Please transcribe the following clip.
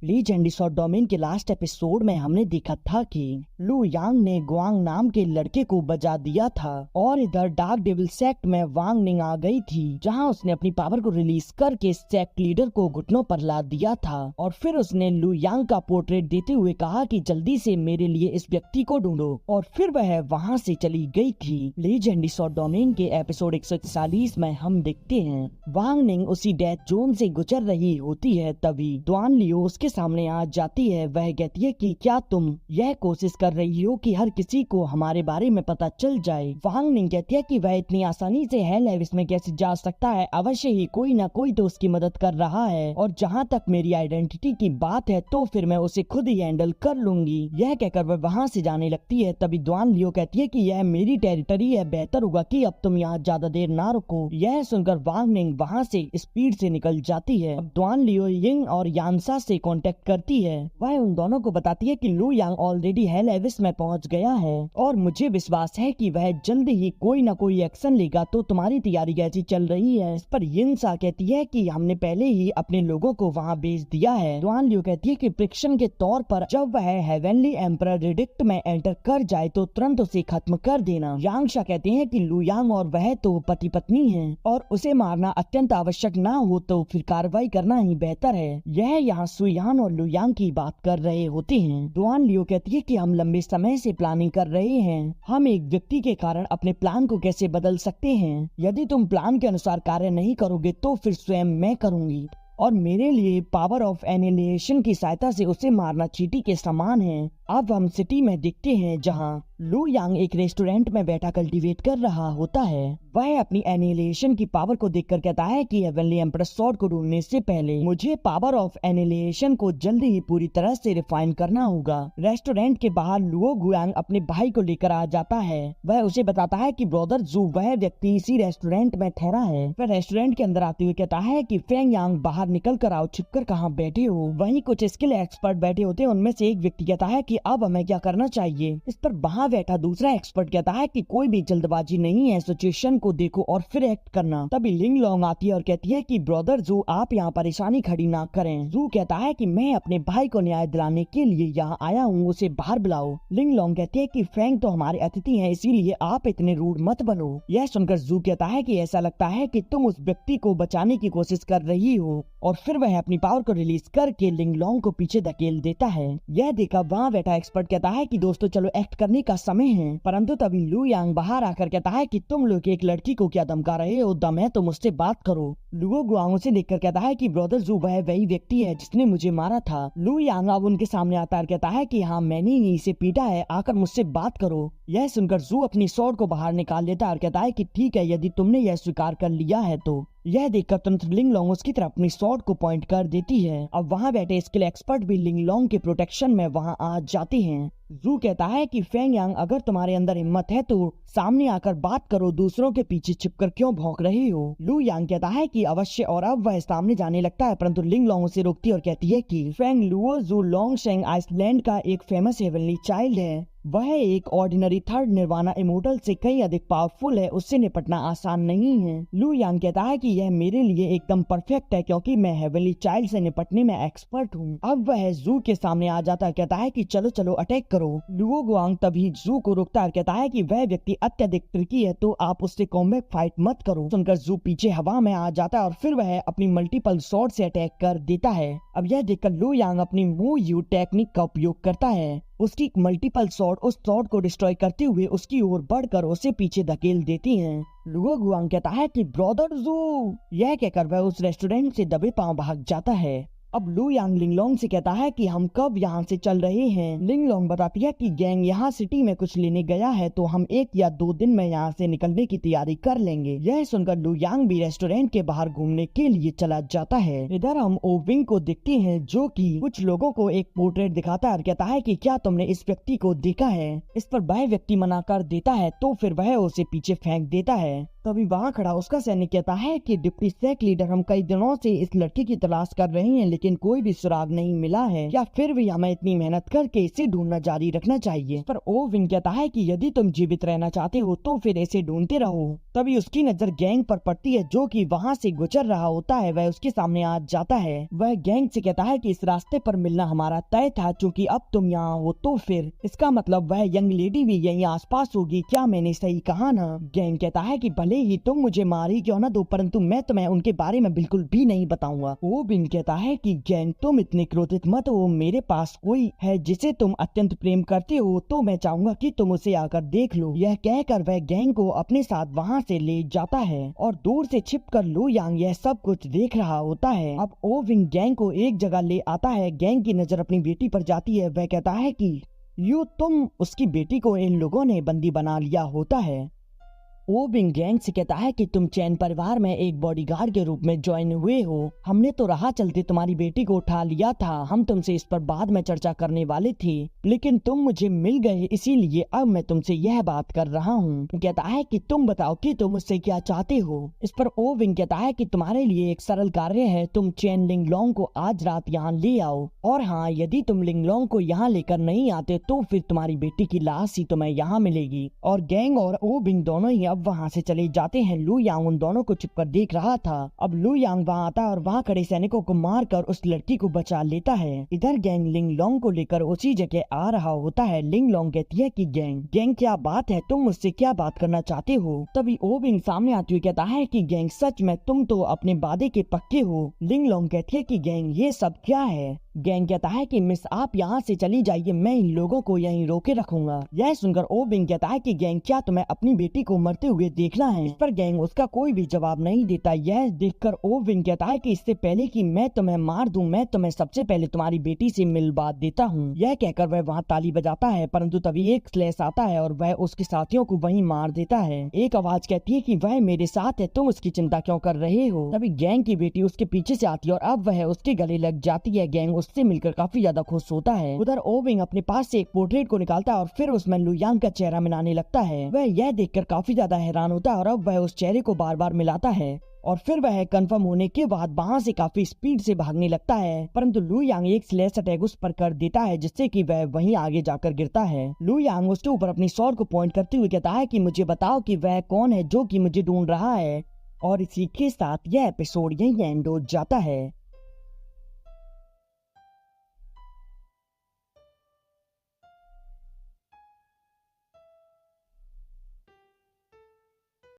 Legendary short domain के last episode में हमने देखा था कि लू यांग ने गुआंग नाम के लड़के को बचा दिया था और इधर डार्क डेविल सेक्ट में वांग निंग आ गई थी, जहां उसने अपनी पावर को रिलीज करके सेक्ट लीडर को घुटनों पर ला दिया था। और फिर उसने लू यांग का पोर्ट्रेट देते हुए कहा कि जल्दी से मेरे लिए इस व्यक्ति को ढूंढो, और फिर वह वहां से चली गई थी। लीजेंडरी शॉर्ट डोमेन के एपिसोड 141 में हम देखते हैं वांग निंग उसी डेथ जोन से गुजर रही होती है, तभी दुआन लियो उसके सामने आ जाती है। वह कहती है कि क्या तुम यह कोशिश कर रही हो कि हर किसी को हमारे बारे में पता चल जाए। वांग निंग कहती है कि वह इतनी आसानी से हेल हेविस में कैसे जा सकता है, अवश्य ही कोई ना कोई तो उसकी मदद कर रहा है, और जहाँ तक मेरी आइडेंटिटी की बात है तो फिर मैं उसे खुद ही हैंडल कर लूंगी। यह कहकर वह वहाँ से जाने लगती है। तभी दुआन लियो कहती है कि यह मेरी टेरिटरी है, बेहतर होगा कि अब तुम यहाँ ज्यादा देर ना रुको। यह सुनकर वांग निंग वहाँ से स्पीड से निकल जाती है। अब दुआन लियो यिंग और यानसा से कांटेक्ट करती है। वह उन दोनों को बताती है कि लू यांग ऑलरेडी हेल हेविस में पहुंच गया है और मुझे विश्वास है कि वह जल्द ही कोई न कोई एक्शन लेगा, तो तुम्हारी तैयारी कैसी चल रही है। इस पर यिनसा कहती है कि हमने पहले ही अपने लोगों को वहां भेज दिया है। दुआन लियो कहती है कि प्रिक्शन के तौर पर जब वह हेवनली एम्परर रिडिक्ट में एंटर कर जाए तो तुरंत उसे खत्म कर देना। यांगशा कहते हैं कि लू यांग और वह तो पति पत्नी हैं और उसे मारना अत्यंत आवश्यक ना हो तो फिर कार्रवाई करना ही बेहतर है। यह यहाँ सुयान और लू यांग की बात कर रहे होते हैं। दुआन लियो कहती है कि हम लंबे समय से प्लानिंग कर रहे हैं, हम एक व्यक्ति के कारण अपने प्लान को कैसे बदल सकते हैं। यदि तुम प्लान के अनुसार कार्य नहीं करोगे तो फिर स्वयं मैं करूंगी, और मेरे लिए पावर ऑफ एनिहिलेशन की सहायता से उसे मारना चींटी के समान है। अब हम सिटी में देखते हैं जहां लू यांग एक रेस्टोरेंट में बैठा कल्टीवेट कर रहा होता है। वह अपनी एनिहिलेशन की पावर को देखकर कहता है कि हेवनली एम्परर स्वॉर्ड को ढूंढने से पहले मुझे पावर ऑफ एनिहिलेशन को जल्दी ही पूरी तरह से रिफाइन करना होगा। रेस्टोरेंट के बाहर लुओ गुयांग अपने भाई को लेकर आ जाता है। वह उसे बताता है कि ब्रदर जू वह व्यक्ति इसी रेस्टोरेंट में ठहरा है। वह रेस्टोरेंट के अंदर आते हुए कहता है कि फेंग यांग बाहर निकल कर आओ, छिपकर कहाँ बैठे हो। वहीं कुछ स्किल एक्सपर्ट बैठे होते हैं। उनमें से एक व्यक्ति कहता है कि अब हमें क्या करना चाहिए। इस पर वहाँ बैठा दूसरा एक्सपर्ट कहता है कि कोई भी जल्दबाजी नहीं है, सिचुएशन को देखो और फिर एक्ट करना। तभी लिंग लोंग आती है और कहती है कि ब्रदर जू आप यहाँ परेशानी खड़ी ना करें। जू कहता है कि मैं अपने भाई को न्याय दिलाने के लिए यहाँ आया हूँ, उसे बाहर बुलाओ। लिंग लोंग कहती है कि फेंग तो हमारे अतिथि हैं, इसीलिए आप इतने रूड मत बनो। यह सुनकर जू कहता है कि ऐसा लगता है कि तुम उस व्यक्ति को बचाने की कोशिश कर रही हो, और फिर वह अपनी पावर को रिलीज करके लिंग लोंग को पीछे धकेल देता है। यह देखा वहाँ बैठा एक्सपर्ट कहता है कि दोस्तों चलो एक्ट करने का समय है। परंतु तभी लू यांग बाहर आकर कहता है कि तुम लोग एक लड़की को क्या धमका रहे हो, दम है तो मुझसे बात करो। लुओ गुआंग से देखकर कहता है कि ब्रदर जू वह वही व्यक्ति है जिसने मुझे मारा था। लू यांग अब उनके सामने आता है, कहता है कि हाँ मैंने ही इसे पीटा है, आकर मुझसे बात करो। यह सुनकर जू अपनी स्वॉर्ड को बाहर निकाल लेता है और कहता है कि ठीक है, यदि तुमने यह स्वीकार कर लिया है तो। यह देखकर तुरंत लिंग लोंग उसकी तरफ अपनी स्वॉर्ड को पॉइंट कर देती है। अब वहाँ बैठे स्किल एक्सपर्ट भी लिंग लोंग के प्रोटेक्शन में वहाँ आ जाते हैं। जू कहता है कि फेंग यांग अगर तुम्हारे अंदर हिम्मत है तो सामने आकर बात करो, दूसरों के पीछे छिपकर क्यों भौंक रहे हो। लू यांग कहता है कि अवश्य, और अब वह सामने जाने लगता है, परंतु लिंग लोंग उसे रोकती है और कहती है कि फेंग लुओ जू लोंग शेंग आइसलैंड का एक फेमस हेवनली चाइल्ड है। वह एक ऑर्डिनरी थर्ड निर्वाणा इमोर्टल से कई अधिक पावरफुल है, उससे निपटना आसान नहीं है। लू यांग कहता है कि यह मेरे लिए एकदम परफेक्ट है क्योंकि मैं हेवनली चाइल्ड से निपटने में एक्सपर्ट हूँ। अब वह जू के सामने आ जाता है, कहता है कि चलो चलो अटैक करो। लुओ गुआंग तभी जू को रोकता है, कहता है कि वह व्यक्ति अत्यधिक ट्रिकी है तो आप उससे कॉम्बैट फाइट मत करो। सुनकर जू पीछे हवा में आ जाता है और फिर वह अपनी मल्टीपल शॉट से अटैक कर देता है। अब यह देखकर लू यांग अपनी मूव यू टेक्निक का उपयोग करता है। उसकी मल्टीपल शॉट उस शॉट को डिस्ट्रॉय करते हुए उसकी ओर बढ़कर उसे पीछे धकेल देती हैं। लुओ गुआंग कहता है कि ब्रदर जू, यह कहकर वह उस रेस्टोरेंट से दबे पांव भाग जाता है। अब लू यांग लिंग लोंग से कहता है कि हम कब यहाँ से चल रहे हैं। लिंग लोंग बताती है कि गैंग यहाँ सिटी में कुछ लेने गया है तो हम 1 या 2 दिन में यहाँ से निकलने की तैयारी कर लेंगे। यह सुनकर लू यांग भी रेस्टोरेंट के बाहर घूमने के लिए चला जाता है। इधर हम ओविंग को देखते हैं जो कि कुछ लोगों को एक पोर्ट्रेट दिखाता है और कहता है कि क्या तुमने इस व्यक्ति को देखा है। इस पर वह व्यक्ति मना कर देता है तो फिर वह उसे पीछे फेंक देता है। तभी वहाँ खड़ा उसका सैनिक कहता है कि डिप्टी सेक लीडर, हम कई दिनों से इस लड़के की तलाश कर रहे हैं लेकिन कोई भी सुराग नहीं मिला है, या फिर भी हमें इतनी मेहनत करके इसे ढूंढना जारी रखना चाहिए। पर ओविन कहता है कि यदि तुम जीवित रहना चाहते हो तो फिर इसे ढूंढते रहो। तभी उसकी नजर गैंग पर पड़ती है जो कि वहाँ से गुजर रहा होता है। वह उसके सामने आ जाता है। वह गैंग से कहता है कि इस रास्ते पर मिलना हमारा तय था, क्योंकि अब तुम यहाँ हो तो फिर इसका मतलब वह यंग लेडी भी यहीं आसपास होगी। क्या मैंने सही कहा ना? गैंग कहता है कि भले ही तुम मुझे मार ही क्यों ना दो, परंतु मैं तुम्हें उनके बारे में बिल्कुल भी नहीं बताऊंगा। ओविन कहता है कि गैंग तुम इतने क्रोधित मत हो, मेरे पास कोई है जिसे तुम अत्यंत प्रेम करते हो, तो मैं चाहूंगा कि तुम उसे आकर देख लो। यह कहकर वह गैंग को अपने साथ वहाँ से ले जाता है और दूर से छिपकर लू यांग यह सब कुछ देख रहा होता है। अब ओविन गैंग को एक जगह ले आता है। गैंग की नजर अपनी बेटी पर जाती है। वह कहता है कि तुम उसकी बेटी को इन लोगों ने बंदी बना लिया होता है। ओविन गैंग से कहता है कि तुम चैन परिवार में एक बॉडीगार्ड के रूप में ज्वाइन हुए हो। हमने तो राह चलते तुम्हारी बेटी को उठा लिया था। हम तुमसे इस पर बाद में चर्चा करने वाले थे, लेकिन तुम मुझे मिल गए, इसीलिए अब मैं तुमसे यह बात कर रहा हूँ। कहता है कि तुम बताओ कि तुम मुझसे क्या चाहते हो। इस पर ओविन कहता है कि तुम्हारे लिए एक सरल कार्य है, तुम चैन लिंगलोंग को आज रात यहाँ ले आओ, और हाँ, यदि तुम लिंगलोंग को यहाँ लेकर नहीं आते तो फिर तुम्हारी बेटी की लाश ही तुम्हें यहाँ मिलेगी। और गैंग और ओविन दोनों ही अब वहाँ से चले जाते हैं। लू यांग उन दोनों को छुपकर देख रहा था। अब लू यांग वहाँ आता है और वहाँ खड़े सैनिकों को मारकर उस लड़की को बचा लेता है। इधर गैंग लिंगलोंग को लेकर उसी जगह आ रहा होता है। लिंगलोंग कहती है कि गैंग क्या बात है, तुम मुझसे क्या बात करना चाहते हो? तभी ओविन सामने आती हुई कहता है कि गैंग सच में तुम तो अपने वादे के पक्के हो। लिंगलोंग कहती है कि गैंग ये सब क्या है? गैंग कहता है कि मिस आप यहाँ से चली जाइए, मैं इन लोगों को यहीं रोके रखूंगा। यह सुनकर ओविन कहता है कि गैंग क्या तुम्हें अपनी बेटी को मरते हुए देखना है? इस पर गैंग उसका कोई भी जवाब नहीं देता। यह देखकर ओविन कहता है कि इससे पहले कि मैं तुम्हें मार दूं, मैं तुम्हें सबसे पहले तुम्हारी बेटी से मिलवा देता हूँ। यह कहकर वह वहाँ ताली बजाता है, परंतु तभी एक स्लैश आता है और वह उसके साथियों को वहीं मार देता है। एक आवाज कहती है कि वह मेरे साथ है, तुम उसकी चिंता क्यों कर रहे हो? तभी गैंग की बेटी उसके पीछे से आती है और अब वह उसके गले लग जाती है। गैंग उससे मिलकर काफी ज्यादा खुश होता है। उधर ओविन अपने पास से एक पोर्ट्रेट को निकालता है और फिर उसमें लू यांग का चेहरा मिलाने लगता है। वह यह देखकर काफी ज्यादा हैरान होता है और अब वह उस चेहरे को बार बार मिलाता है और फिर वह कंफर्म होने के बाद वहाँ से काफी स्पीड से भागने लगता है, परंतु लू यांग एक स्लैश अटैक उस पर कर देता है जिससे कि वह वहीं आगे जाकर गिरता है। लू यांग उसके ऊपर अपनी स्वॉर्ड को पॉइंट करते हुए कहता है कि मुझे बताओ कि वह कौन है जो कि मुझे ढूंढ रहा है। और इसी के साथ यह एपिसोड यहीं एंड हो जाता है।